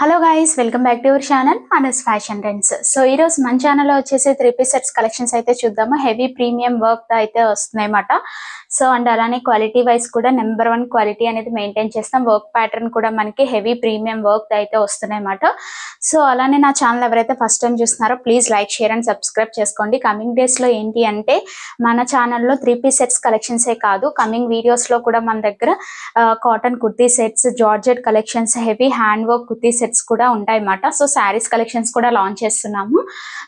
Hello guys, welcome back to our channel Anas fashion trends. So ఈ రోజు మన ఛానల్లో వచ్చేసి 3 పీస్ సెట్స్ కలెక్షన్స్ అయితే చూద్దాము. హెవీ ప్రీమియం వర్క్ అయితే వస్తున్నాయి అన్నమాట. సో అండ్ అలానే క్వాలిటీ వైజ్ కూడా నెంబర్ 1 క్వాలిటీ అనేది మెయింటైన్ చేస్తాం. వర్క్ ప్యాటర్న్ కూడా మనకి హెవీ ప్రీమియం వర్క్ అయితే వస్తున్నాయి అన్నమాట. సో అలానే నా ఛానల్ ఎవరైతే ఫస్ట్ టైం చూస్తున్నారో please like, share and subscribe చేసుకోండి. కమింగ్ డేస్లో ఏంటి అంటే మన ఛానల్లో 3 పీస్ సెట్స్ కలెక్షన్సే కాదు, కమింగ్ వీడియోస్లో కూడా మన దగ్గర cotton kurti sets, georgette collections, heavy hand work kurti sets కూడా ఉంటాయి అన్నమాట. సో శారీస్ కలెక్షన్స్ కూడా లాంచ్ చేస్తున్నాము.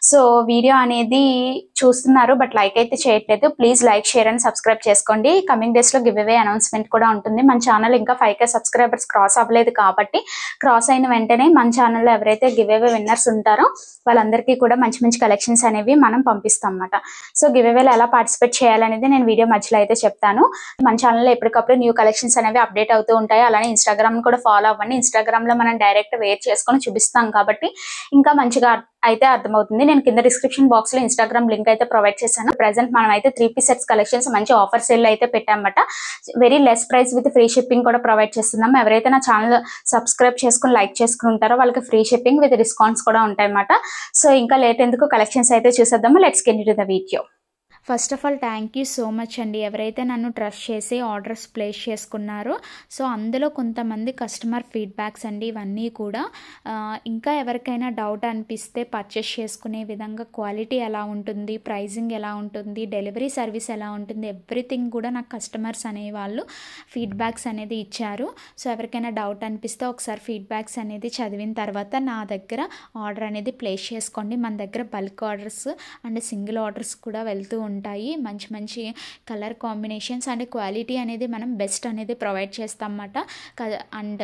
సో వీడియో అనేది చూస్తున్నారు బట్ లైక్ అయితే చేయట్లేదు. Please like, share and subscribe చేసుకోండి. కమింగ్ డేస్ లో గివ్ అవే అనౌన్స్మెంట్ కూడా ఉంటుంది. మన ఛానల్ ఇంకా 5K సబ్స్క్రైబర్స్ క్రాస్ అవ్వలేదు కాబట్టి క్రాస్ అయిన వెంటనే మన ఛానల్లో ఎవరైతే గివ్ అవే విన్నర్స్ ఉంటారో వాళ్ళందరికీ కూడా మంచి మంచి కలెక్షన్స్ అనేవి మనం పంపిస్తాం అన్నమాట. సో గివ్ అవేలో ఎలా పార్టిసిపేట్ చేయాలనేది నేను వీడియో మధ్యలో అయితే చెప్తాను. మన ఛానల్లో ఎప్పటికప్పుడు న్యూ కలెక్షన్స్ అనేవి అప్డేట్ అవుతూ ఉంటాయి. అలానే ఇన్స్టాగ్రామ్ కూడా ఫాలో అవ్వండి. ఇన్స్టాగ్రామ్ లో మనం డైరెక్ట్ వేర్ చేసుకొని చూపిస్తాం కాబట్టి ఇంకా మంచిగా అయితే అర్థమవుతుంది. నేను కింద డిస్క్రిప్షన్ బాక్స్ లో ఇన్స్టాగ్రామ్ లింక్ అయితే ప్రొవైడ్ చేశాను. ప్రెసెంట్ మనం అయితే 3 పీస్ సెట్స్ కలెక్షన్స్ మంచి ఆఫర్ సేల్ అయితే పెట్టామన్నమాట. Very less price with free shipping కూడా ప్రొవైడ్ చేస్తున్నాం. ఎవరైతే నా ఛానల్ సబ్స్క్రైబ్ చేసుకుని లైక్ చేసుకుని ఉంటారో వాళ్ళకి ఫ్రీ షిప్పింగ్ విత్ డిస్కౌంట్స్ కూడా ఉంటాయి అన్నమాట. సో ఇంకా లేట్ ఎందుకు, కలెక్షన్స్ అయితే చూసేద్దాము. Let's get into the video. First of all thank you so much అండి, ఎవరైతే నన్ను ట్రస్ట్ చేసి ఆర్డర్స్ ప్లేస్ చేసుకున్నారో. సో అందులో కొంతమంది కస్టమర్ ఫీడ్బ్యాక్స్ అండి ఇవన్నీ కూడా. ఇంకా ఎవరికైనా డౌట్ అనిపిస్తే పర్చేస్ చేసుకునే విధంగా క్వాలిటీ ఎలా ఉంటుంది, ప్రైజింగ్ ఎలా ఉంటుంది, డెలివరీ సర్వీస్ ఎలా ఉంటుంది, ఎవ్రీథింగ్ కూడా నాకు కస్టమర్స్ అనేవాళ్ళు ఫీడ్బ్యాక్స్ అనేది ఇచ్చారు. సో ఎవరికైనా డౌట్ అనిపిస్తే ఒకసారి ఫీడ్బ్యాక్స్ అనేది చదివిన తర్వాత నా దగ్గర ఆర్డర్ అనేది ప్లేస్ చేసుకోండి. మన దగ్గర bulk orders and single orders కూడా వెళ్తూ ఉంటాయి. మంచి మంచి కలర్ కాంబినేషన్స్ అండ్ క్వాలిటీ అనేది మనం బెస్ట్ అనేది ప్రొవైడ్ చేస్తాం అన్నమాట. అండ్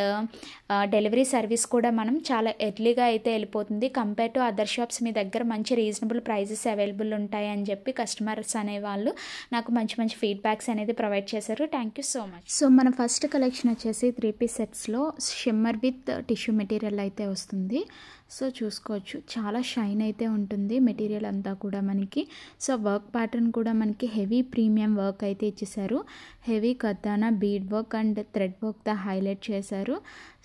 డెలివరీ సర్వీస్ కూడా మనం చాలా ఎర్లీగా అయితే వెళ్ళిపోతుంది. కంపేర్ టు అదర్ షాప్స్ మీ దగ్గర మంచి రీజనబుల్ ప్రైజెస్ అవైలబుల్ ఉంటాయి అని చెప్పి కస్టమర్స్ అనేవాళ్ళు నాకు మంచి మంచి ఫీడ్బ్యాక్స్ అనేది ప్రొవైడ్ చేశారు. Thank you so much. So మన ఫస్ట్ కలెక్షన్ వచ్చేసి 3 పీస్ సెట్స్లో షిమ్మర్ విత్ టిష్యూ మెటీరియల్ అయితే వస్తుంది. సో చూసుకోవచ్చు, చాలా షైన్ అయితే ఉంటుంది మెటీరియల్ అంతా కూడా మనకి. సో వర్క్ ప్యాటర్న్ కూడా మనకి హెవీ ప్రీమియం వర్క్ అయితే ఇచ్చేసారు. హెవీ కర్దానా బీడ్ వర్క్ అండ్ థ్రెడ్ వర్క్తో హైలైట్ చేశారు.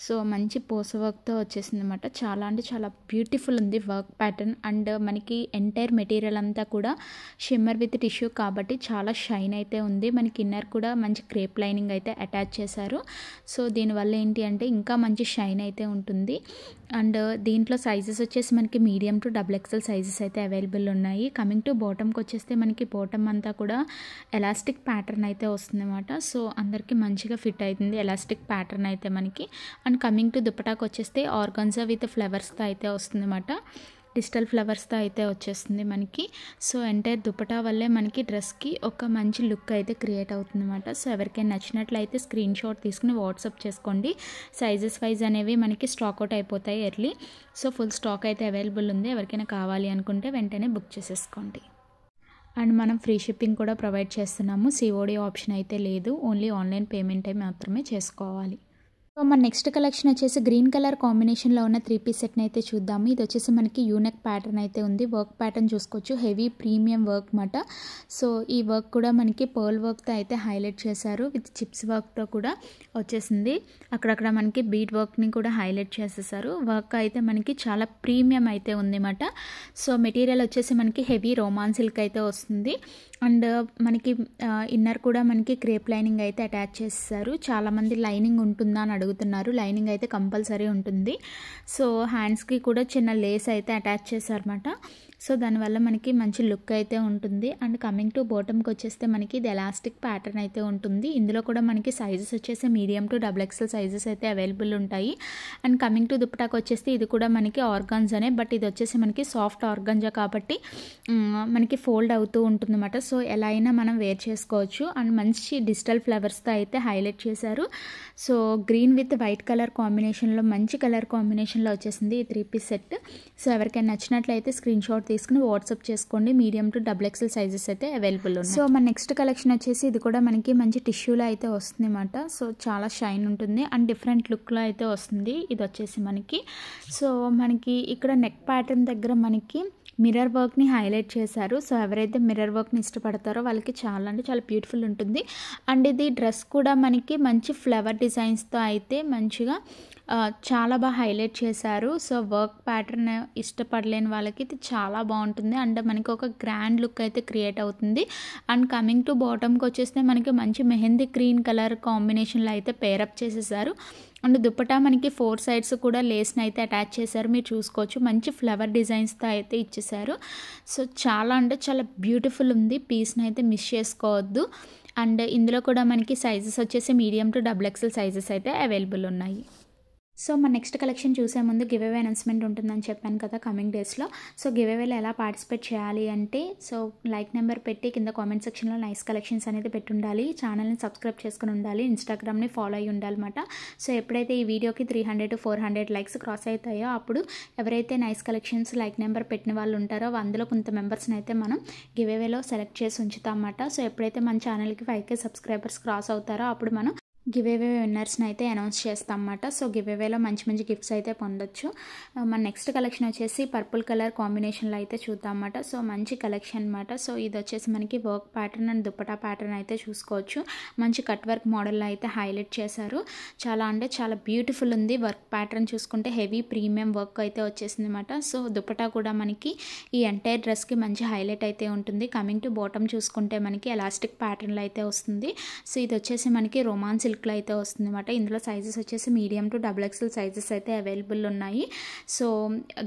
సో మంచి పోస వర్క్తో వచ్చేసింది అనమాట. చాలా అంటే చాలా బ్యూటిఫుల్ ఉంది వర్క్ ప్యాటర్న్. అండ్ మనకి ఎంటైర్ మెటీరియల్ అంతా కూడా షిమ్మర్ విత్ టిష్యూ కాబట్టి చాలా షైన్ అయితే ఉంది. మనకి ఇన్నర్ కూడా మంచి క్రేప్ లైనింగ్ అయితే అటాచ్ చేశారు. సో దీనివల్ల ఏంటి అంటే ఇంకా మంచి షైన్ అయితే ఉంటుంది. అండ్ దీంట్లో సైజెస్ వచ్చేసి మనకి మీడియం టు XXL సైజెస్ అయితే అవైలబుల్ ఉన్నాయి. కమింగ్ టు బాటమ్కి వచ్చేస్తే మనకి బాటమ్ అంతా కూడా ఎలాస్టిక్ ప్యాటర్న్ అయితే వస్తుంది అన్నమాట. సో అందరికీ మంచిగా ఫిట్ అవుతుంది ఎలాస్టిక్ ప్యాటర్న్ అయితే మనకి. అండ్ కమింగ్ టు దుపటాకి వచ్చేస్తే ఆర్గాన్జా విత్ ఫ్లవర్స్తో అయితే వస్తుంది అన్నమాట. డిజిటల్ ఫ్లవర్స్తో అయితే వచ్చేస్తుంది మనకి. సో ఎంటైర్ దుపటా వల్లే మనకి డ్రెస్కి ఒక మంచి లుక్ అయితే క్రియేట్ అవుతుంది అనమాట. సో ఎవరికైనా నచ్చినట్లయితే స్క్రీన్ షాట్ తీసుకుని వాట్సాప్ చేసుకోండి. సైజెస్ వైజ్ అనేవి మనకి స్టాక్ అవుట్ అయిపోతాయి ఎర్లీ. సో ఫుల్ స్టాక్ అయితే అవైలబుల్ ఉంది. ఎవరికైనా కావాలి అనుకుంటే వెంటనే బుక్ చేసేసుకోండి. అండ్ మనం ఫ్రీ షిప్పింగ్ కూడా ప్రొవైడ్ చేస్తున్నాము. COD ఆప్షన్ అయితే లేదు, ఓన్లీ ఆన్లైన్ పేమెంట్ మాత్రమే చేసుకోవాలి. సో మన నెక్స్ట్ కలెక్షన్ వచ్చేసి గ్రీన్ కలర్ కాంబినేషన్లో ఉన్న 3 పీస్ సెట్ని అయితే చూద్దాము. ఇది వచ్చేసి మనకి యూనెక్ ప్యాటర్న్ అయితే ఉంది. వర్క్ ప్యాటర్న్ చూసుకోవచ్చు, హెవీ ప్రీమియం వర్క్ మాట. సో ఈ వర్క్ కూడా మనకి పర్ల్ వర్క్తో అయితే హైలైట్ చేశారు. విత్ చిప్స్ వర్క్తో కూడా వచ్చేసింది. అక్కడక్కడ మనకి బీడ్ వర్క్ని కూడా హైలైట్ చేసేసారు. వర్క్ అయితే మనకి చాలా ప్రీమియం అయితే ఉంది మాట. సో మెటీరియల్ వచ్చేసి మనకి హెవీ రోమాన్ సిల్క్ అయితే వస్తుంది. అండ్ మనకి ఇన్నర్ కూడా మనకి క్రేప్ లైనింగ్ అయితే అటాచ్ చేస్తారు. చాలామంది లైనింగ్ ఉంటుందా అని అడుగుతున్నారు. లైనింగ్ అయితే కంపల్సరీ ఉంటుంది. సో హ్యాండ్స్కి కూడా చిన్న లేస్ అయితే అటాచ్ చేశారన్నమాట. సో దానివల్ల మనకి మంచి లుక్ అయితే ఉంటుంది. అండ్ కమింగ్ టు బాటమ్కి వచ్చేస్తే మనకి ఇది ఎలాస్టిక్ ప్యాటర్న్ అయితే ఉంటుంది. ఇందులో కూడా మనకి సైజెస్ వచ్చేసి మీడియం టు XXL సైజెస్ అయితే అవైలబుల్ ఉంటాయి. అండ్ కమింగ్ టు దుపటాకి వచ్చేస్తే ఇది కూడా మనకి ఆర్గాన్జానే, బట్ ఇది వచ్చేసి మనకి సాఫ్ట్ ఆర్గాన్జా కాబట్టి మనకి ఫోల్డ్ అవుతూ ఉంటుంది అన్నమాట. సో ఎలా అయినా మనం వేర్ చేసుకోవచ్చు. అండ్ మంచి డిజిటల్ ఫ్లవర్స్తో అయితే హైలైట్ చేశారు. So green with white colour కాంబినేషన్లో మంచి కలర్ కాంబినేషన్లో వచ్చేసింది ఈ 3 పీస్ సెట్. సో ఎవరికైనా నచ్చినట్లయితే స్క్రీన్ షాట్ తీసుకుని వాట్సాప్ చేసుకోండి. మీడియం టు XXL సైజెస్ అయితే అవైలబుల్ ఉన్నాయి. సో మన నెక్స్ట్ కలెక్షన్ వచ్చేసి ఇది కూడా మనకి మంచి టిష్యూలో అయితే వస్తుంది అన్నమాట. సో చాలా షైన్ ఉంటుంది అండ్ డిఫరెంట్ లుక్లో అయితే వస్తుంది. ఇది వచ్చేసి మనకి సో మనకి ఇక్కడ నెక్ ప్యాటర్న్ దగ్గర మనకి మిర్రర్ వర్క్ని హైలైట్ చేశారు. సో ఎవరైతే మిర్రర్ వర్క్ని ఇష్టపడతారో వాళ్ళకి చాలా అంటే చాలా బ్యూటిఫుల్ ఉంటుంది. అండ్ ఇది డ్రెస్ కూడా మనకి మంచి ఫ్లవర్ డిజైన్స్తో అయితే మంచిగా చాలా బాగా హైలైట్ చేశారు. సో వర్క్ ప్యాటర్న్ ఇష్టపడలేని వాళ్ళకి ఇది చాలా బాగుంటుంది అండ్ మనకి ఒక గ్రాండ్ లుక్ అయితే క్రియేట్ అవుతుంది. అండ్ కమింగ్ టు బాటమ్కి వచ్చేస్తే మనకి మంచి మెహందీ గ్రీన్ కలర్ కాంబినేషన్లో అయితే పేరప్ చేసేసారు. అండ్ దుపట్టా మనకి 4 సైడ్స్ కూడా లేస్ని అయితే అటాచ్ చేశారు. మీరు చూసుకోవచ్చు మంచి ఫ్లవర్ డిజైన్స్తో అయితే ఇచ్చేసారు. సో చాలా అంటే చాలా బ్యూటిఫుల్ ఉంది. పీస్ని అయితే మిస్ చేసుకోవద్దు. అండ్ ఇందులో కూడా మనకి సైజెస్ వచ్చేసి మీడియం టు XXL సైజెస్ అయితే అవైలబుల్ ఉన్నాయి. సో మన నెక్స్ట్ కలెక్షన్ చూసే ముందు గివ్ అవే అనౌన్స్మెంట్ ఉంటుందని చెప్పాను కదా కమింగ్ డేస్లో. సో గివ్ అవేలో ఎలా పార్టిసిపేట్ చేయాలి అంటే సో లైక్ నెంబర్ పెట్టి కింద కామెంట్ సెక్షన్లో నైస్ కలెక్షన్స్ అనేది పెట్టి ఉండాలి. ఛానల్ని సబ్స్క్రైబ్ చేసుకుని ఉండాలి. ఇన్స్టాగ్రామ్ని ఫాలో అయ్యి ఉండాలన్నమాట. సో ఎప్పుడైతే ఈ వీడియోకి 300 to 400 లైక్స్ క్రాస్ అవుతాయో అప్పుడు ఎవరైతే నైస్ కలెక్షన్స్ లైక్ నెంబర్ పెట్టిన వాళ్ళు ఉంటారో అందులో కొంత మెంబర్స్ని అయితే మనం గివ్ అవేలో సెలెక్ట్ చేసి ఉంచుతాం అన్నమాట. సో ఎప్పుడైతే మన ఛానల్కి 5K సబ్స్క్రైబర్స్ క్రాస్ అవుతారో అప్పుడు మనం గివ్ అవే విన్నర్స్ని అయితే అనౌన్స్ చేస్తాం అన్నమాట. సో గివ్ అవేలో మంచి మంచి గిఫ్ట్స్ అయితే పొందొచ్చు. మన నెక్స్ట్ కలెక్షన్ వచ్చేసి పర్పుల్ కలర్ కాంబినేషన్లో అయితే చూద్దాం అన్నమాట. సో మంచి కలెక్షన్ అన్నమాట. సో ఇది వచ్చేసి మనకి work pattern and dupatta pattern అయితే చూసుకోవచ్చు. మంచి కట్ వర్క్ మోడల్లో అయితే హైలైట్ చేశారు. చాలా అంటే చాలా బ్యూటిఫుల్ ఉంది. వర్క్ ప్యాటర్న్ చూసుకుంటే హెవీ ప్రీమియం వర్క్ అయితే వచ్చేసింది అన్నమాట. సో దుపట్టా కూడా మనకి ఈ ఎంటైర్ డ్రెస్కి మంచి హైలైట్ అయితే ఉంటుంది. కమింగ్ టు బాటమ్ చూసుకుంటే మనకి ఎలాస్టిక్ ప్యాటర్న్లో అయితే వస్తుంది. సో ఇది వచ్చేసి మనకి రోమాన్ సిల్క్లో అయితే వస్తుంది అన్నమాట. ఇందులో సైజెస్ వచ్చేసి మీడియం టు XXL సైజెస్ అయితే అవైలబుల్ ఉన్నాయి. సో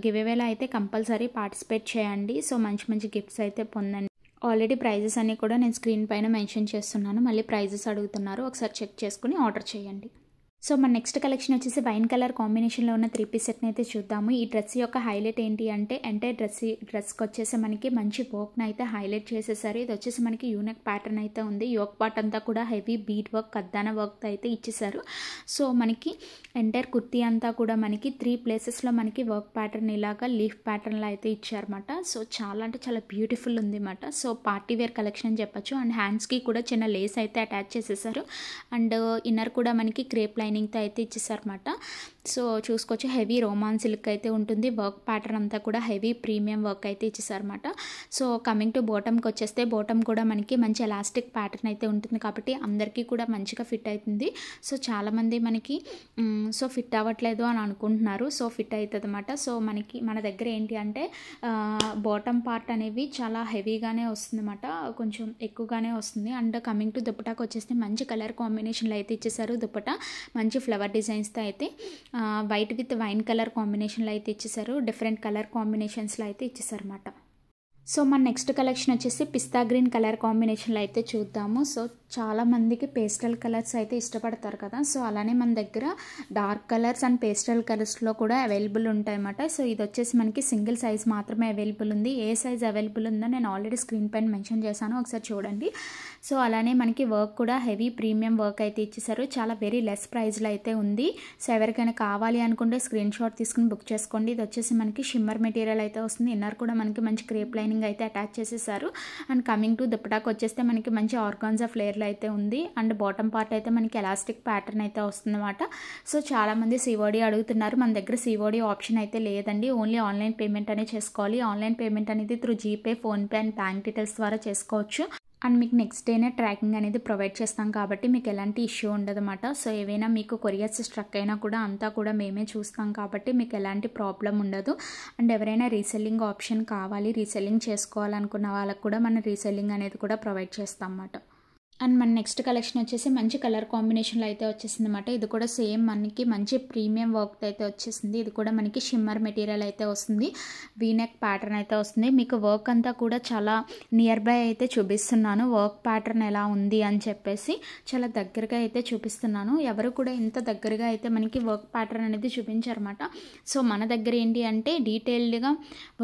గివ్ అవేలో అయితే కంపల్సరీ పార్టిసిపేట్ చేయండి. సో మంచి మంచి గిఫ్ట్స్ అయితే పొందండి. ఆల్రెడీ ప్రైజెస్ అన్నీ కూడా నేను స్క్రీన్ పైన మెన్షన్ చేస్తున్నాను. మళ్ళీ ప్రైజెస్ అడుగుతున్నారు, ఒకసారి చెక్ చేసుకుని ఆర్డర్ చేయండి. సో మన నెక్స్ట్ కలెక్షన్ వచ్చేసి వైన్ కలర్ కాంబినేషన్లో ఉన్న 3 పీస్ సెట్ని అయితే చూద్దాము. ఈ డ్రెస్ యొక్క హైలైట్ ఏంటి అంటే ఎంటైర్ డ్రెస్కి వచ్చేసి మనకి మంచి వర్క్ని అయితే హైలైట్ చేసేసారు. ఇది వచ్చేసి మనకి యూనెక్ ప్యాటర్న్ అయితే ఉంది. యోక్ పార్ట్ అంతా కూడా హెవీ బీట్ వర్క్ కద్దాన వర్క్ అయితే ఇచ్చేసారు. సో మనకి ఎంటైర్ కుర్తీ అంతా కూడా మనకి 3 ప్లేసెస్లో మనకి వర్క్ ప్యాటర్న్ ఇలాగా లీఫ్ ప్యాటర్న్లో అయితే ఇచ్చారన్నమాట. సో చాలా అంటే చాలా బ్యూటిఫుల్ ఉంది అన్నమాట. సో పార్టీ వేర్ కలెక్షన్ అని చెప్పచ్చు. అండ్ హ్యాండ్స్కి కూడా చిన్న లేస్ అయితే అటాచ్ చేసేసారు. అండ్ ఇన్నర్ కూడా మనకి క్రేప్ లైనింగ్తో అయితే ఇచ్చేసారన్నమాట. సో చూసుకోవచ్చు హెవీ రోమాన్ సిల్క్ అయితే ఉంటుంది. వర్క్ ప్యాటర్న్ అంతా కూడా హెవీ ప్రీమియం వర్క్ అయితే ఇచ్చేసారన్నమాట. సో కమింగ్ టు బాటమ్కి వచ్చేస్తే బాటమ్ కూడా మనకి మంచి ఎలాస్టిక్ ప్యాటర్న్ అయితే ఉంటుంది కాబట్టి అందరికీ కూడా మంచిగా ఫిట్ అవుతుంది. సో చాలామంది మనకి సో ఫిట్ అవ్వట్లేదు అని అనుకుంటున్నారు. సో ఫిట్ అవుతుంది అన్నమాట. సో మన దగ్గర ఏంటి అంటే బాటమ్ పార్ట్ అనేవి చాలా హెవీగానే వస్తుంది అన్నమాట. కొంచెం ఎక్కువగానే వస్తుంది. అండ్ కమింగ్ టు దుపటాకి వచ్చేస్తే మంచి కలర్ కాంబినేషన్లో అయితే ఇచ్చేసారు. దుపటా మంచి ఫ్లవర్ డిజైన్స్తో అయితే వైట్ విత్ వైన్ కలర్ కాంబినేషన్లో అయితే ఇచ్చేసారు. డిఫరెంట్ కలర్ కాంబినేషన్స్లో అయితే ఇచ్చేసారు అన్నమాట. సో మన నెక్స్ట్ కలెక్షన్ వచ్చేసి పిస్తా గ్రీన్ కలర్ కాంబినేషన్లో అయితే చూద్దాము. సో చాలా మందికి పేస్టల్ కలర్స్ అయితే ఇష్టపడతారు కదా. సో అలానే మన దగ్గర డార్క్ కలర్స్ అండ్ పేస్టల్ కలర్స్లో కూడా అవైలబుల్ ఉంటాయి అన్నమాట. సో ఇది వచ్చేసి మనకి సింగిల్ సైజ్ మాత్రమే అవైలబుల్ ఉంది. ఏ సైజ్ అవైలబుల్ ఉందో నేను ఆల్రెడీ స్క్రీన్ పైన మెన్షన్ చేశాను, ఒకసారి చూడండి. సో అలానే మనకి వర్క్ కూడా హెవీ ప్రీమియం వర్క్ అయితే ఇచ్చేసారు. చాలా వెరీ లెస్ ప్రైస్లో అయితే ఉంది. సో ఎవరికైనా కావాలి అనుకుంటే స్క్రీన్ షాట్ తీసుకుని బుక్ చేసుకోండి. ఇది వచ్చేసి మనకి షిమ్మర్ మెటీరియల్ అయితే వస్తుంది. ఇన్నర్ కూడా మనకి మంచి క్రేప్ లైనింగ్ అయితే అటాచ్ చేసేసారు. అండ్ కమింగ్ టు దుపటాకి వచ్చేస్తే మనకి మంచి ఆర్గాన్జా ఫ్లేర్లో అయితే ఉంది. అండ్ బాటమ్ పార్ట్ అయితే మనకి ఎలాస్టిక్ ప్యాటర్న్ అయితే వస్తుంది అన్నమాట. సో చాలా మంది సిఓడి అడుగుతున్నారు. మన దగ్గర సిఓడి ఆప్షన్ అయితే లేదండి. ఓన్లీ ఆన్లైన్ పేమెంట్ అనే చేసుకోవాలి. ఆన్లైన్ పేమెంట్ అనేది through GPay, PhonePe and bank details ద్వారా చేసుకోవచ్చు. అండ్ మీకు నెక్స్ట్ డేనే ట్రాకింగ్ అనేది ప్రొవైడ్ చేస్తాం కాబట్టి మీకు ఎలాంటి ఇష్యూ ఉండదన్నమాట. సో ఏవైనా మీకు కొరియర్స్ స్ట్రక్ అయినా కూడా అంతా కూడా మేమే చూస్తాం కాబట్టి మీకు ఎలాంటి ప్రాబ్లం ఉండదు. అండ్ ఎవరైనా రీసెల్లింగ్ ఆప్షన్ కావాలి, రీసెల్లింగ్ చేసుకోవాలనుకున్న వాళ్ళకు కూడా మనం రీసెల్లింగ్ అనేది కూడా ప్రొవైడ్ చేస్తాం అన్నమాట. అండ్ మన నెక్స్ట్ కలెక్షన్ వచ్చేసి మంచి కలర్ కాంబినేషన్లో అయితే వచ్చేసింది అనమాట. ఇది కూడా సేమ్ మనకి మంచి ప్రీమియం వర్క్ అయితే వచ్చేసింది. ఇది కూడా మనకి షిమ్మర్ మెటీరియల్ అయితే వస్తుంది. వీనెక్ ప్యాటర్న్ అయితే వస్తుంది. మీకు వర్క్ అంతా కూడా చాలా నియర్ బై అయితే చూపిస్తున్నాను. వర్క్ ప్యాటర్న్ ఎలా ఉంది అని చెప్పేసి చాలా దగ్గరగా అయితే చూపిస్తున్నాను. ఎవరు కూడా ఇంత దగ్గరగా అయితే మనకి వర్క్ ప్యాటర్న్ అనేది చూపించారన్నమాట. సో మన దగ్గర ఏంటి అంటే డీటెయిల్డ్గా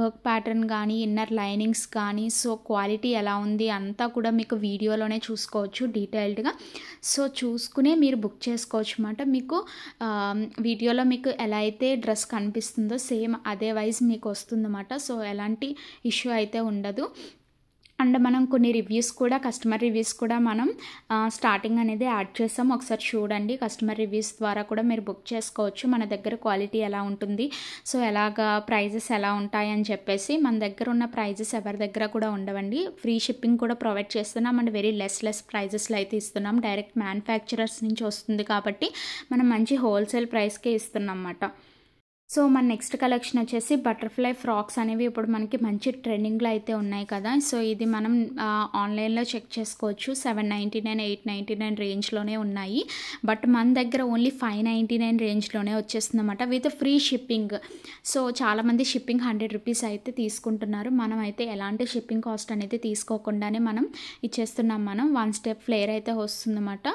వర్క్ ప్యాటర్న్ కానీ ఇన్నర్ లైనింగ్స్ కానీ సో క్వాలిటీ ఎలా ఉంది అంతా కూడా మీకు వీడియోలోనే చూసుకోవచ్చు డీటెయిల్డ్గా. సో చూసుకునే మీరు బుక్ చేసుకోవచ్చు అన్నమాట. మీకు వీడియోలో మీకు ఎలా అయితే డ్రెస్ కనిపిస్తుందో సేమ్ అదే వైజ్ మీకు వస్తుందన్నమాట. సో ఎలాంటి ఇష్యూ అయితే ఉండదు. అండ్ మనం కొన్ని రివ్యూస్ కూడా కస్టమర్ రివ్యూస్ కూడా మనం స్టార్టింగ్ అనేది యాడ్ చేసాం, ఒకసారి చూడండి. కస్టమర్ రివ్యూస్ ద్వారా కూడా మీరు బుక్ చేసుకోవచ్చు. మన దగ్గర క్వాలిటీ ఎలా ఉంటుంది, సో ఎలాగా ప్రైజెస్ ఎలా ఉంటాయి అని చెప్పేసి. మన దగ్గర ఉన్న ప్రైజెస్ ఎవరి దగ్గర కూడా ఉండవండి. ఫ్రీ షిప్పింగ్ కూడా ప్రొవైడ్ చేస్తున్నాం అండ్ వెరీ లెస్ ప్రైజెస్లో అయితే ఇస్తున్నాం. డైరెక్ట్ మ్యానుఫ్యాక్చరర్స్ నుంచి వస్తుంది కాబట్టి మనం మంచి హోల్సేల్ ప్రైస్కే ఇస్తున్నాం అన్నమాట. సో మన నెక్స్ట్ కలెక్షన్ వచ్చేసి బటర్ఫ్లై ఫ్రాక్స్ అనేవి ఇప్పుడు మనకి మంచి ట్రెండింగ్లో అయితే ఉన్నాయి కదా. సో ఇది మనం ఆన్లైన్లో చెక్ చేసుకోవచ్చు. 799, 899 రేంజ్లోనే ఉన్నాయి. బట్ మన దగ్గర ఓన్లీ 599 రేంజ్లోనే వచ్చేస్తుంది అన్నమాట, విత్ ఫ్రీ షిప్పింగ్. సో చాలామంది షిప్పింగ్ 100 రూపీస్ అయితే తీసుకుంటున్నారు. మనం అయితే ఎలాంటి షిప్పింగ్ కాస్ట్ అనేది తీసుకోకుండానే మనం ఇచ్చేస్తున్నాం. మనం 1 స్టెప్ ఫ్లేర్ అయితే వస్తుందన్నమాట.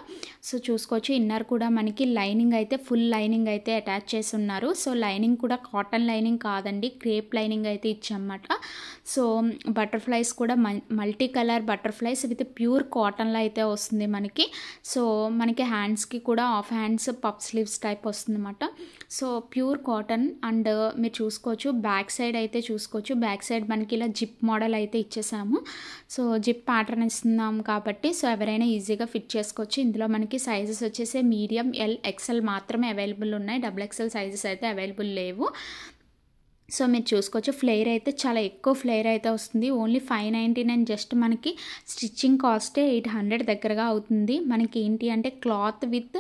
సో చూసుకోవచ్చు. ఇన్నర్ కూడా మనకి లైనింగ్ అయితే ఫుల్ లైనింగ్ అయితే అటాచ్ చేసి ఉన్నారు. సో లైనింగ్ కూడా కాటన్ లైనింగ్ కాదండి, క్రేప్ లైనింగ్ అయితే ఇచ్చామన్నమాట. సో బటర్ఫ్లైస్ కూడా multi colour butterflies with pure కాటన్లో అయితే వస్తుంది మనకి. సో మనకి హ్యాండ్స్కి కూడా of hands puff sleeves type వస్తుంది అన్నమాట. So pure cotton. అండ్ మీరు చూసుకోవచ్చు బ్యాక్ సైడ్ అయితే చూసుకోవచ్చు. బ్యాక్ సైడ్ మనకి ఇలా జిప్ మోడల్ అయితే ఇచ్చేసాము. సో జిప్ ప్యాటర్న్ ఇస్తున్నాం కాబట్టి సో ఎవరైనా ఈజీగా ఫిట్ చేసుకోవచ్చు. ఇందులో మనకి సైజెస్ వచ్చేసి మీడియం, ఎల్, ఎక్సెల్ మాత్రమే అవైలబుల్ ఉన్నాయి. XXL సైజెస్ అయితే అవైలబుల్ లేవు. సో మీరు చూసుకోవచ్చు. ఫ్లేర్ అయితే చాలా ఎక్కువ ఫ్లేర్ అయితే వస్తుంది. ఓన్లీ 599. జస్ట్ మనకి స్టిచ్చింగ్ కాస్టే 800 దగ్గరగా అవుతుంది. మనకి ఏంటి అంటే క్లాత్ విత్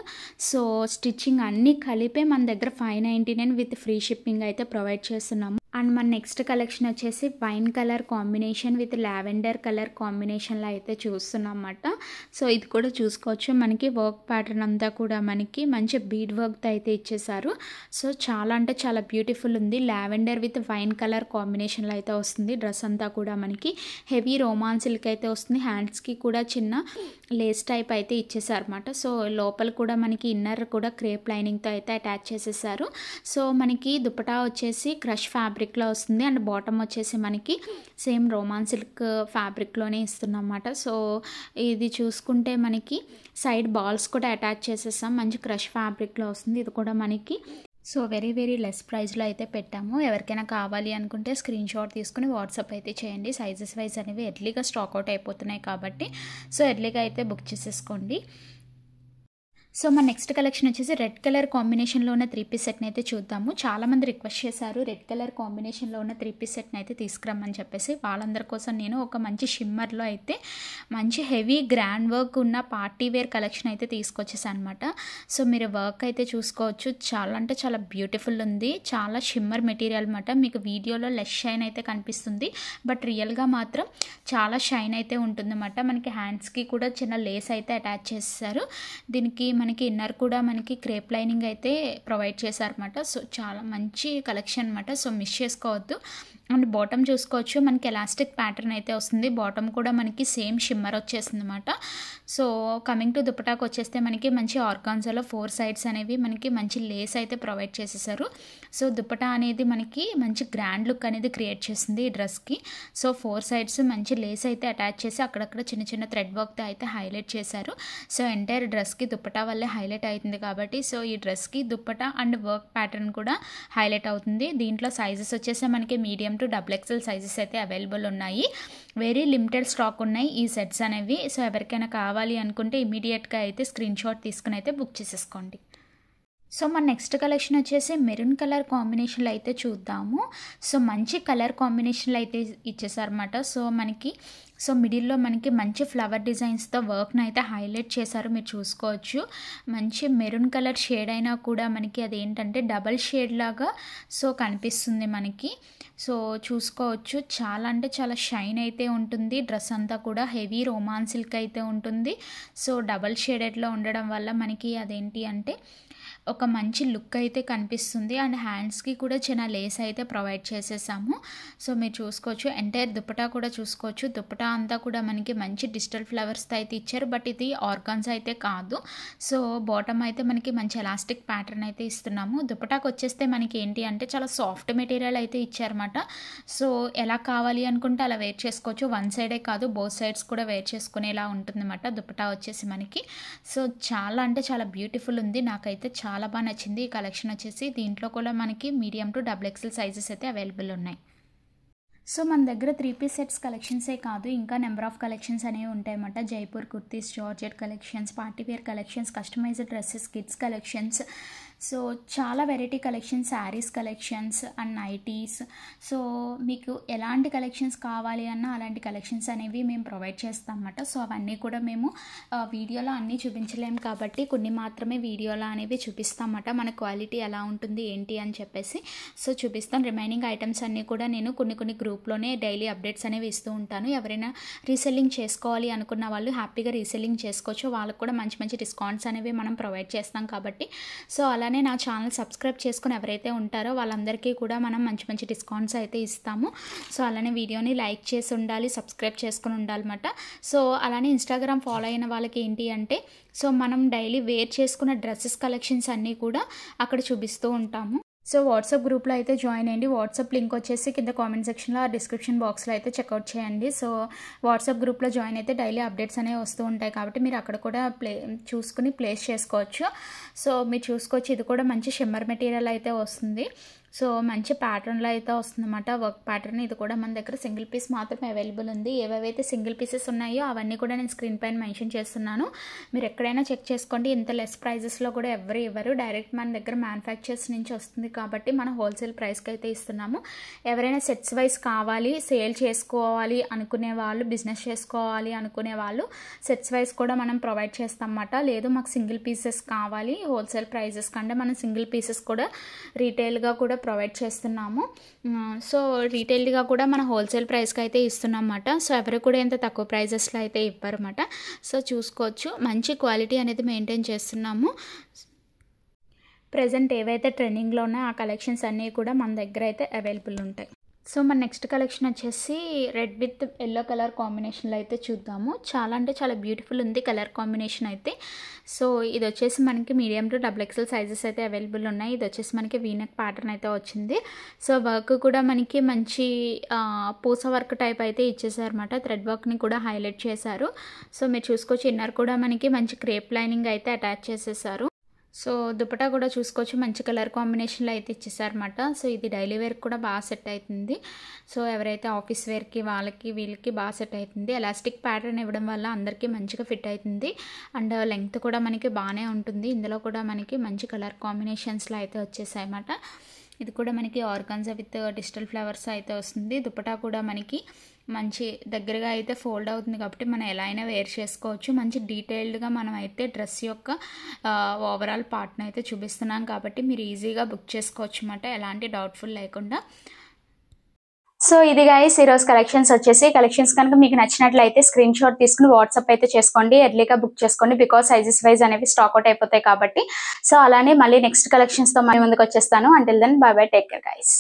సో స్టిచ్చింగ్ అన్నీ కలిపే మన దగ్గర 599 విత్ ఫ్రీ షిప్పింగ్ అయితే ప్రొవైడ్ చేస్తున్నాము. అండ్ మన నెక్స్ట్ కలెక్షన్ వచ్చేసి wine colour combination with lavender colour కాంబినేషన్లో అయితే చూస్తున్నాం అన్నమాట. సో ఇది కూడా చూసుకోవచ్చు. మనకి వర్క్ ప్యాటర్న్ అంతా కూడా మనకి మంచి బీడ్ వర్క్ అయితే ఇచ్చేసారు. సో చాలా అంటే చాలా బ్యూటిఫుల్ ఉంది. లావెండర్ విత్ వైన్ కలర్ కాంబినేషన్లో అయితే వస్తుంది. డ్రెస్ అంతా కూడా మనకి హెవీ రోమాన్ సిల్క్ అయితే వస్తుంది. హ్యాండ్స్కి కూడా చిన్న లేస్ టైప్ అయితే ఇచ్చేసారు అనమాట. సో లోపల కూడా మనకి ఇన్నర్ కూడా క్రేప్ లైనింగ్తో అయితే అటాచ్ చేసేసారు. సో మనకి దుపటా వచ్చేసి క్రష్ ఫ్యాబ్రిక్లో వస్తుంది. అండ్ బాటమ్ వచ్చేసి మనకి సేమ్ రోమాన్ సిల్క్ ఫ్యాబ్రిక్లోనే ఇస్తున్నాం అన్నమాట. సో ఇది చూసుకుంటే మనకి సైడ్ బాల్స్ కూడా అటాచ్ చేసేసాం. మంచి క్రష్ ఫ్యాబ్రిక్లో వస్తుంది. ఇది కూడా మనకి సో వెరీ లెస్ ప్రైస్లో అయితే పెట్టాము. ఎవరికైనా కావాలి అనుకుంటే స్క్రీన్ షాట్ తీసుకుని వాట్సాప్ అయితే చేయండి. సైజెస్ వైజ్ అనేవి ఎర్లీగా స్టాక్ అవుట్ అయిపోతున్నాయి కాబట్టి సో ఎర్లీగా అయితే బుక్ చేసేసుకోండి. సో మన నెక్స్ట్ కలెక్షన్ వచ్చేసి రెడ్ కలర్ కాంబినేషన్లో ఉన్న 3 పీస్ సెట్ని అయితే చూద్దాము. చాలామంది రిక్వెస్ట్ చేశారు రెడ్ కలర్ కాంబినేషన్లో ఉన్న 3 పీస్ సెట్ని అయితే తీసుకురమ్మని చెప్పేసి. వాళ్ళందరి కోసం నేను ఒక మంచి షిమ్మర్లో అయితే మంచి హెవీ గ్రాండ్ వర్క్ ఉన్న పార్టీ వేర్ కలెక్షన్ అయితే తీసుకొచ్చేసాను అనమాట. సో మీరు వర్క్ అయితే చూసుకోవచ్చు. చాలా అంటే చాలా బ్యూటిఫుల్ ఉంది. చాలా షిమ్మర్ మెటీరియల్ అనమాట. మీకు వీడియోలో లెస్ షైన్ అయితే కనిపిస్తుంది, బట్ రియల్గా మాత్రం చాలా షైన్ అయితే ఉంటుందన్నమాట. మనకి హ్యాండ్స్కి కూడా చిన్న లేస్ అయితే అటాచ్ చేస్తారు. దీనికి మనకి ఇన్నర్ కూడా మనకి క్రేప్ లైనింగ్ అయితే ప్రొవైడ్ చేశారన్నమాట. సో చాలా మంచి కలెక్షన్ అనమాట. సో మిస్ చేసుకోవద్దు. అండ్ బాటమ్ చూసుకోవచ్చు. మనకి ఎలాస్టిక్ ప్యాటర్న్ అయితే వస్తుంది. బాటమ్ కూడా మనకి సేమ్ షిమ్మర్ వచ్చేస్తుంది అనమాట. సో కమింగ్ టు దుపటాకు వచ్చేస్తే మనకి మంచి ఆర్గాన్జాలో 4 సైడ్స్ అనేవి మనకి మంచి లేస్ అయితే ప్రొవైడ్ చేసేసారు. సో దుపటా అనేది మనకి మంచి గ్రాండ్ లుక్ అనేది క్రియేట్ చేస్తుంది ఈ డ్రెస్కి. సో 4 సైడ్స్ మంచి లేస్ అయితే అటాచ్ చేసి అక్కడక్కడ చిన్న థ్రెడ్ వర్క్తో అయితే హైలైట్ చేశారు. సో ఎంటైర్ డ్రెస్కి దుపటా వల్లే హైలైట్ అవుతుంది కాబట్టి సో ఈ డ్రెస్కి దుపటా అండ్ వర్క్ ప్యాటర్న్ కూడా హైలైట్ అవుతుంది. దీంట్లో సైజెస్ వచ్చేసి మనకి మీడియం టు XXL సైజెస్ అయితే అవైలబుల్ ఉన్నాయి. వెరీ లిమిటెడ్ స్టాక్ ఉన్నాయి ఈ సెట్స్ అనేవి. సో ఎవరికైనా కావాలి అనుకుంటే ఇమీడియట్గా అయితే స్క్రీన్ షాట్ తీసుకుని అయితే బుక్ చేసేసుకోండి. సో మన నెక్స్ట్ కలెక్షన్ వచ్చేసి మెరూన్ కలర్ కాంబినేషన్లో అయితే చూద్దాము. సో మంచి కలర్ కాంబినేషన్లో అయితే ఇచ్చేసారన్నమాట. సో మనకి సో మిడిల్లో మనకి మంచి ఫ్లవర్ డిజైన్స్తో వర్క్ని అయితే హైలైట్ చేశారు. మీరు చూసుకోవచ్చు. మంచి మెరూన్ కలర్ షేడ్ అయినా కూడా మనకి అదేంటంటే డబల్ షేడ్ లాగా సో కనిపిస్తుంది మనకి. సో చూసుకోవచ్చు. చాలా అంటే చాలా షైన్ అయితే ఉంటుంది. డ్రెస్ అంతా కూడా హెవీ రోమాన్ సిల్క్ అయితే ఉంటుంది. సో డబల్ షేడెడ్లో ఉండడం వల్ల మనకి అదేంటి అంటే ఒక మంచి లుక్ అయితే కనిపిస్తుంది. అండ్ హ్యాండ్స్కి కూడా చిన్న లేస్ అయితే ప్రొవైడ్ చేసేసాము. సో మీరు చూసుకోవచ్చు. ఎంటైర్ దుపటా కూడా చూసుకోవచ్చు. దుపటా అంతా కూడా మనకి మంచి డిజిటల్ ఫ్లవర్స్తో అయితే ఇచ్చారు. బట్ ఇది ఆర్గాన్స్ అయితే కాదు. సో బాటమ్ అయితే మనకి మంచి ఎలాస్టిక్ ప్యాటర్న్ అయితే ఇస్తున్నాము. దుపటాకు వచ్చేస్తే మనకి ఏంటి అంటే చాలా సాఫ్ట్ మెటీరియల్ అయితే ఇచ్చారన్నమాట. సో ఎలా కావాలి అనుకుంటే అలా వేర్ చేసుకోవచ్చు. వన్ సైడే కాదు బోత్ సైడ్స్ కూడా వేర్ చేసుకునేలా ఉంటుందన్నమాట దుపటా వచ్చేసి మనకి. సో చాలా అంటే చాలా బ్యూటిఫుల్ ఉంది. నాకైతే చాలా బాగా నచ్చింది ఈ కలెక్షన్ వచ్చేసి. దీంట్లో కూడా మనకి మీడియం టు XXL సైజెస్ అయితే అవైలబుల్ ఉన్నాయి. సో మన దగ్గర 3 పీస్ సెట్స్ కలెక్షన్సే కాదు, ఇంకా నెంబర్ ఆఫ్ కలెక్షన్స్ అనేవి ఉంటాయన్నమాట. Jaipur kurtis, georgette collections, partywear collections, customised dresses, kids collections, so చాలా variety collections, sarees collections and nighties. So మీకు ఎలాంటి కలెక్షన్స్ కావాలి అన్నా అలాంటి కలెక్షన్స్ అనేవి మేము ప్రొవైడ్ చేస్తాం అన్నమాట. సో అవన్నీ కూడా మేము వీడియోలో అన్నీ చూపించలేము కాబట్టి కొన్ని మాత్రమే వీడియోలో అనేవి చూపిస్తాం అన్నమాట. మన క్వాలిటీ ఎలా ఉంటుంది ఏంటి అని చెప్పేసి సో చూపిస్తాను. రిమైనింగ్ ఐటమ్స్ అన్నీ కూడా నేను కొన్ని గ్రూప్లోనే డైలీ అప్డేట్స్ అనేవి ఇస్తూ ఉంటాను. ఎవరైనా రీసెల్లింగ్ చేసుకోవాలి అనుకున్న వాళ్ళు హ్యాపీగా రీసెల్లింగ్ చేసుకోవచ్చు. వాళ్ళకు కూడా మంచి డిస్కౌంట్స్ అనేవి మనం ప్రొవైడ్ చేస్తాం కాబట్టి సో అలానే నా ఛానల్ సబ్స్క్రైబ్ చేసుకుని ఎవరైతే ఉంటారో వాళ్ళందరికీ కూడా మనం మంచి డిస్కౌంట్స్ అయితే ఇస్తాము. సో అలానే వీడియోని లైక్ చేసి ఉండాలి, సబ్స్క్రైబ్ చేసుకుని ఉండాలన్నమాట. సో అలానే ఇన్స్టాగ్రామ్ ఫాలో అయిన వాళ్ళకి ఏంటి అంటే సో మనం డైలీ వేర్ చేసుకున్న డ్రెస్సెస్ కలెక్షన్స్ అన్నీ కూడా అక్కడ చూపిస్తూ ఉంటాము. సో వాట్సాప్ గ్రూప్లో అయితే జాయిన్ అయ్యండి. వాట్సాప్ లింక్ వచ్చేసి కింద కామెంట్ సెక్షన్లో డిస్క్రిప్షన్ బాక్స్లో అయితే చెక్అవుట్ చేయండి. సో వాట్సాప్ గ్రూప్లో జాయిన్ అయితే డైలీ అప్డేట్స్ అనేవి వస్తూ ఉంటాయి కాబట్టి మీరు అక్కడ కూడా చూసుకుని ప్లేస్ చేసుకోవచ్చు. సో మీరు చూసుకోవచ్చు, ఇది కూడా మంచి షిమ్మర్ మెటీరియల్ అయితే వస్తుంది. సో మంచి ప్యాటర్న్లో అయితే వస్తుందన్నమాట, వర్క్ ప్యాటర్న్. ఇది కూడా మన దగ్గర సింగిల్ పీస్ మాత్రమే అవైలబుల్ ఉంది. ఏవైతే సింగిల్ పీసెస్ ఉన్నాయో అవన్నీ కూడా నేను స్క్రీన్ పైన మెన్షన్ చేస్తున్నాను. మీరు ఎక్కడైనా చెక్ చేసుకోండి. ఇంత లెస్ ప్రైజెస్లో కూడా ఎవరు ఇవ్వరు. డైరెక్ట్ మన దగ్గర మ్యానుఫ్యాక్చర్స్ నుంచి వస్తుంది కాబట్టి మనం హోల్సేల్ ప్రైస్కి అయితే ఇస్తున్నాము. ఎవరైనా సెట్స్ వైజ్ కావాలి, సేల్ చేసుకోవాలి అనుకునే వాళ్ళు, బిజినెస్ చేసుకోవాలి అనుకునే వాళ్ళు సెట్స్ వైజ్ కూడా మనం ప్రొవైడ్ చేస్తాం అన్నమాట. లేదు మాకు సింగిల్ పీసెస్ కావాలి హోల్సేల్ ప్రైజెస్ కంటే మనం సింగిల్ పీసెస్ కూడా రీటైల్గా కూడా ప్రొవైడ్ చేస్తున్నాము. సో రీటైల్గా కూడా మన హోల్సేల్ ప్రైస్కి అయితే ఇస్తున్నాం అన్నమాట. సో ఎవరు కూడా ఎంత తక్కువ ప్రైజెస్లో అయితే ఇవ్వరు అన్నమాట. సో చూసుకోవచ్చు, మంచి క్వాలిటీ అనేది మెయింటైన్ చేస్తున్నాము. ప్రజెంట్ ఏవైతే ట్రెండింగ్లో ఉన్నాయో ఆ కలెక్షన్స్ అన్నీ కూడా మన దగ్గర అయితే అవైలబుల్ ఉంటాయి. సో మన నెక్స్ట్ కలెక్షన్ వచ్చేసి రెడ్ విత్ ఎల్లో కలర్ కాంబినేషన్లో అయితే చూద్దాము. చాలా అంటే చాలా బ్యూటిఫుల్ ఉంది కలర్ కాంబినేషన్ అయితే. సో ఇది వచ్చేసి మనకి మీడియం టు XXL సైజెస్ అయితే అవైలబుల్ ఉన్నాయి. ఇది వచ్చేసి మనకి వీనెక్ ప్యాటర్న్ అయితే వచ్చింది. సో వర్క్ కూడా మనకి మంచి పూస వర్క్ టైప్ అయితే ఇచ్చేసారన్నమాట. థ్రెడ్ వర్క్ని కూడా హైలైట్ చేశారు. సో మీరు చూసుకోవచ్చు, ఇన్నర్ కూడా మనకి మంచి క్రేప్ లైనింగ్ అయితే అటాచ్ చేసేసారు. సో దుపట్టా కూడా చూసుకోవచ్చు, మంచి కలర్ కాంబినేషన్లో అయితే ఇచ్చేసారన్నమాట. సో ఇది డైలీ వేర్కి కూడా బాగా సెట్ అవుతుంది. సో ఎవరైతే ఆఫీస్ వేర్కి వాళ్ళకి వీళ్ళకి బాగా సెట్ అవుతుంది. ఎలాస్టిక్ ప్యాటర్న్ ఇవ్వడం వల్ల అందరికీ మంచిగా ఫిట్ అవుతుంది. అండ్ లెంగ్త్ కూడా మనకి బాగానే ఉంటుంది. ఇందులో కూడా మనకి మంచి కలర్ కాంబినేషన్స్లో అయితే వచ్చేసాయి అన్నమాట. ఇది కూడా మనకి ఆర్గాన్జా విత్ డిజిటల్ ఫ్లవర్స్ అయితే వస్తుంది. దుపట్టా కూడా మనకి మంచి దగ్గరగా అయితే ఫోల్డ్ అవుతుంది కాబట్టి మనం ఎలా అయినా వేర్ చేసుకోవచ్చు. మంచి డీటెయిల్డ్గా మనం అయితే డ్రెస్ యొక్క ఓవరాల్ పార్ట్ని అయితే చూపిస్తున్నాం కాబట్టి మీరు ఈజీగా బుక్ చేసుకోవచ్చు అన్నమాట, ఎలాంటి డౌట్ఫుల్ లేకుండా. సో ఇది గైస్ ఈరోజు కలెక్షన్స్ వచ్చేసి. కలెక్షన్స్ కనుక మీకు నచ్చినట్లయితే స్క్రీన్ షాట్ తీసుకుని వాట్సాప్ అయితే చేసుకోండి, ఎర్లీగా బుక్ చేసుకోండి. బికాస్ సైజెస్ వైజ్ అనేవి స్టాక్అవుట్ అయిపోతాయి కాబట్టి. సో అలానే మళ్ళీ నెక్స్ట్ కలెక్షన్స్తో మళ్ళీ ముందుకు వచ్చేస్తాను. Until then bye bye, take care guys.